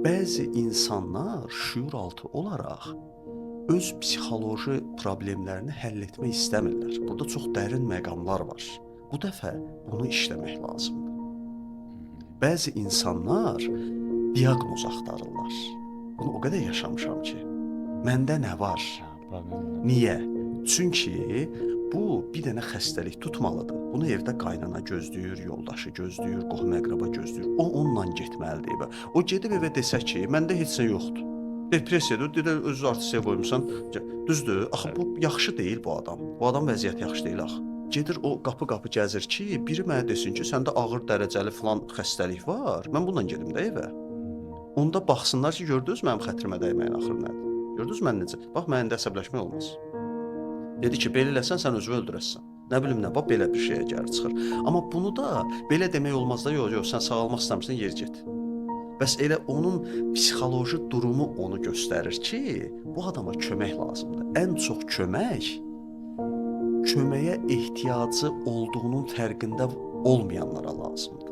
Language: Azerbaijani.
Bəzi insanlar şüuraltı olaraq öz psixoloji problemlərini həll etmək istəmirlər. Burada çox dərin məqamlar var. Bu dəfə bunu işləmək lazımdır. Bəzi insanlar diaqnoz axtarırlar. Bunu o qədər yaşamışam ki, məndə nə var? Problem. Niyə? Çünki bu bir dənə xəstəlik tutmalıdır. Bunu evdə qaynana gözləyir, yoldaşı gözləyir, qohum-əqraba gözləyir. O onunla getməlidir evə. O gedib evə desə ki, məndə heç nə yoxdur. Depressiyadır, dedə özü artistə qoymusan. Düzdür? Axı bu yaxşı deyil bu adam. Bu adam vəziyyət yaxşı deyil axı. Gedir o qapı-qapı gəzir ki, biri mənə desin ki, səndə ağır dərəcəli filan xəstəlik var. Mən bununla gedim də evə. Onda baxsınlar ki, gördünüz mənim xətrimə dəyməyin axırı nədir? Gördünüz mən necə? Bax, məndə indi əsəbləşmək olmaz. Dedi ki, belə eləsən, sən özünü öldürəsən. Nə bilim nə, bax, belə bir şeyə gəlir çıxır. Amma bunu da belə demək olmaz da, yox, sən sağalmaq istəmirsən, yer get. Bəs elə onun psixoloji durumu onu göstərir ki, bu adama kömək lazımdır. Ən çox köməyə ehtiyacı olduğunun fərqində olmayanlara lazımdır.